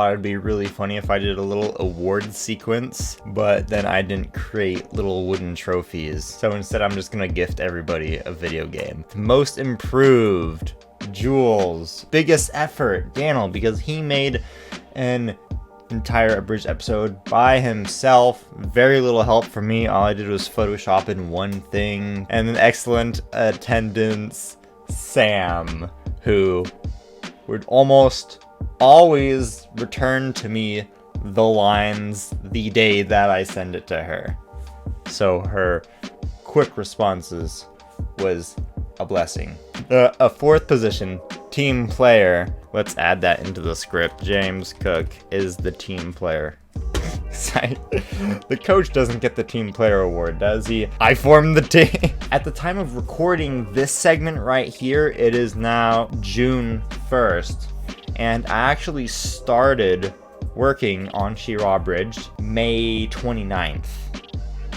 thought it'd be really funny if I did a little award sequence, but then I didn't create little wooden trophies. So instead I'm just gonna gift everybody a video game. Most improved, Jules. Biggest effort, Daniel, because he made an entire abridged episode by himself. Very little help from me. All I did was Photoshop in one thing. And an excellent attendance, Sam, who would almost always return to me the lines the day that I send it to her. So her quick responses was a blessing. A fourth position, team player. Let's add that into the script. James Cook is the team player. The coach doesn't get the team player award, does he? I formed the team. At the time of recording this segment right here, it is now June 1st. And I actually started working on She-Ra Abridged May 29th.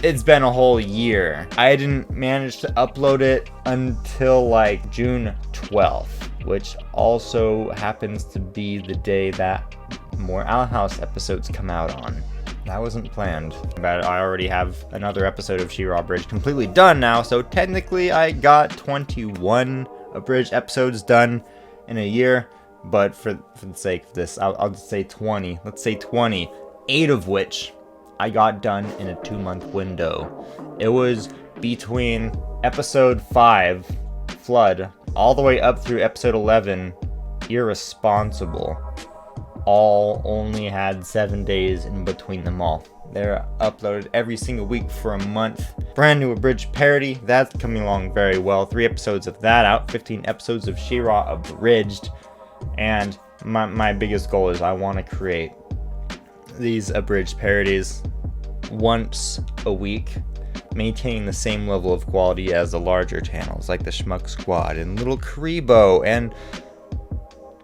It's been a whole year. I didn't manage to upload it until like June 12th, which also happens to be the day that more Owl House episodes come out on. That wasn't planned, but I already have another episode of She-Ra Abridged completely done now, so technically I got 21 abridged episodes done in a year, but for the sake of this, I'll just say 20. Let's say 20, 8 of which I got done in a 2-month window. It was between episode 5, Flood, all the way up through episode 11, Irresponsible. All only had 7 days in between them all. They're uploaded every single week for a month. Brand new abridged parody, that's coming along very well. 3 episodes of that out, 15 episodes of She-Ra Abridged. And my biggest goal is I want to create these abridged parodies once a week, maintaining the same level of quality as the larger channels like the Schmuck Squad and Little Karibo and,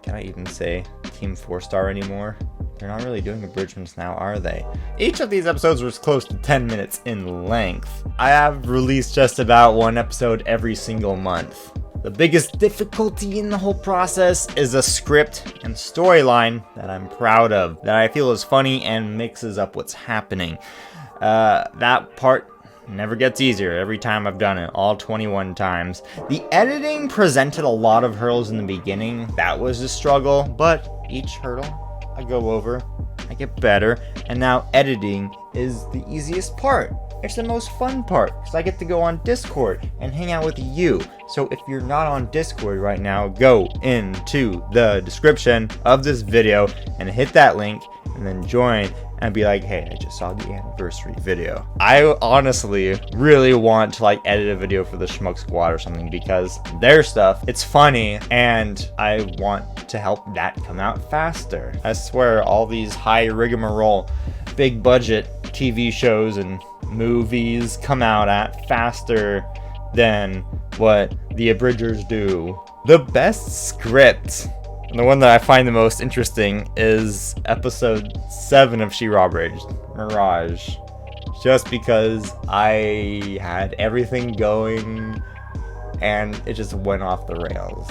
can I even say Team 4-Star anymore? They're not really doing abridgments now, are they? Each of these episodes was close to 10 minutes in length. I have released just about 1 episode every single month. The biggest difficulty in the whole process is a script and storyline that I'm proud of, that I feel is funny and mixes up what's happening. That part never gets easier every time I've done it, all 21 times. The editing presented a lot of hurdles in the beginning. That was a struggle, but each hurdle I go over, I get better, and now editing is the easiest part. It's the most fun part, because I get to go on Discord and hang out with you. So if you're not on Discord right now, go into the description of this video and hit that link and then join and be like, hey, I just saw the anniversary video. I honestly really want to edit a video for the Schmuck Squad or something, because their stuff, it's funny, and I want to help that come out faster. I swear, all these high rigmarole, big budget TV shows and movies come out at faster than what the abridgers do. The best script, and the one that I find the most interesting, is episode 7 of She-Ra Abridged, Mirage. Just because I had everything going and it just went off the rails.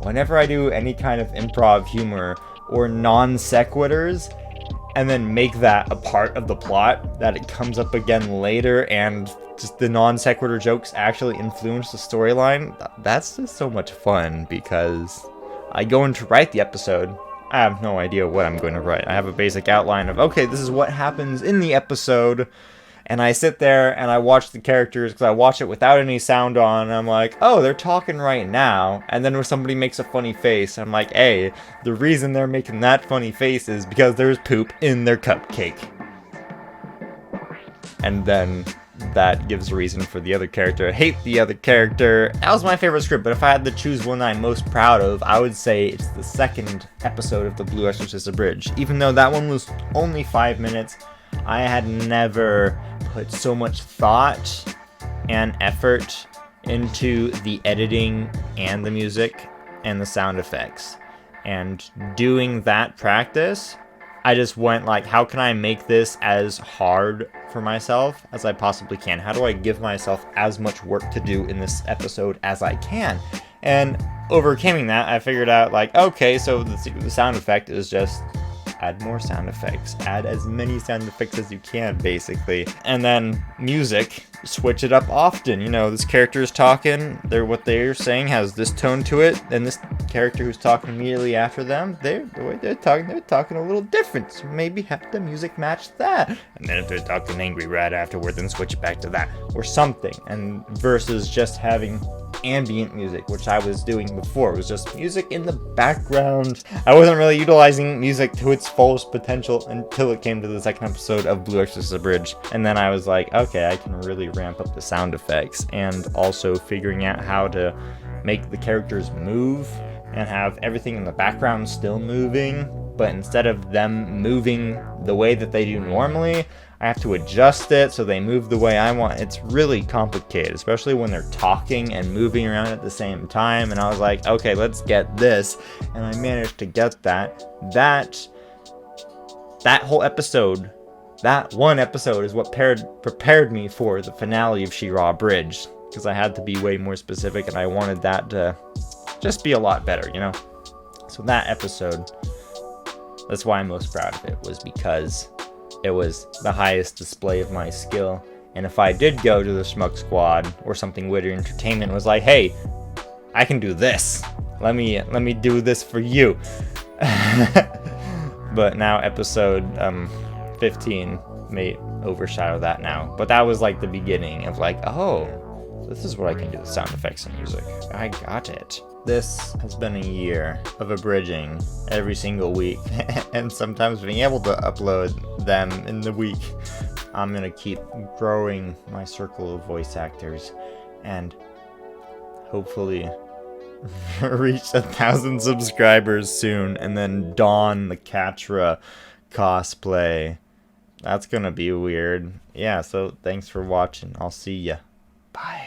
Whenever I do any kind of improv humor or non sequiturs, and then make that a part of the plot, that it comes up again later and just the non sequitur jokes actually influence the storyline, that's just so much fun, because I go in to write the episode, I have no idea what I'm going to write. I have a basic outline of, okay, this is what happens in the episode, and I sit there and I watch the characters, because I watch it without any sound on, and I'm like, oh, they're talking right now, and then when somebody makes a funny face, I'm like, hey, the reason they're making that funny face is because there's poop in their cupcake. And then that gives a reason for the other character to hate the other character. That was my favorite script, but if I had to choose one that I'm most proud of, I would say it's the 2nd episode of the Blue Exorcist Abridged. Even though that one was only 5 minutes, I had never put so much thought and effort into the editing and the music and the sound effects. And doing that practice, I just went like, how can I make this as hard for myself as I possibly can? How do I give myself as much work to do in this episode as I can? And overcoming that, I figured out, like, okay, so the sound effect is just add more sound effects, add as many sound effects as you can, basically. And then music, switch it up often. You know, this character is talking, what they're saying has this tone to it, and this character who's talking immediately after them, the way they're talking a little different. So maybe have the music match that. And then if they're talking angry right afterward, then switch it back to that or something. And versus just having ambient music, which I was doing before. It was just music in the background. I wasn't really utilizing music to its fullest potential until it came to the second episode of Blue Exorcist Abridged. And then I was like, okay, I can really ramp up the sound effects, and also figuring out how to make the characters move and have everything in the background still moving, but instead of them moving the way that they do normally, I have to adjust it so they move the way I want. It's really complicated, especially when they're talking and moving around at the same time. And I was like, okay, let's get this. And I managed to get that. That whole episode, that one episode is what prepared me for the finale of She-Ra Abridged, because I had to be way more specific and I wanted that to just be a lot better, you know? So that episode, that's why I'm most proud of it, was because it was the highest display of my skill. And if I did go to the Schmuck Squad or something Witty Entertainment was like, hey, I can do this. Let me do this for you. But now episode 15 may overshadow that now. But that was like the beginning of like, oh, this is what I can do with sound effects and music. I got it. This has been a year of abridging every single week, and sometimes being able to upload them in the week. I'm gonna keep growing my circle of voice actors and hopefully reach 1,000 subscribers soon, and then don the Catra cosplay. That's gonna be weird. Yeah, so thanks for watching. I'll see ya. Bye.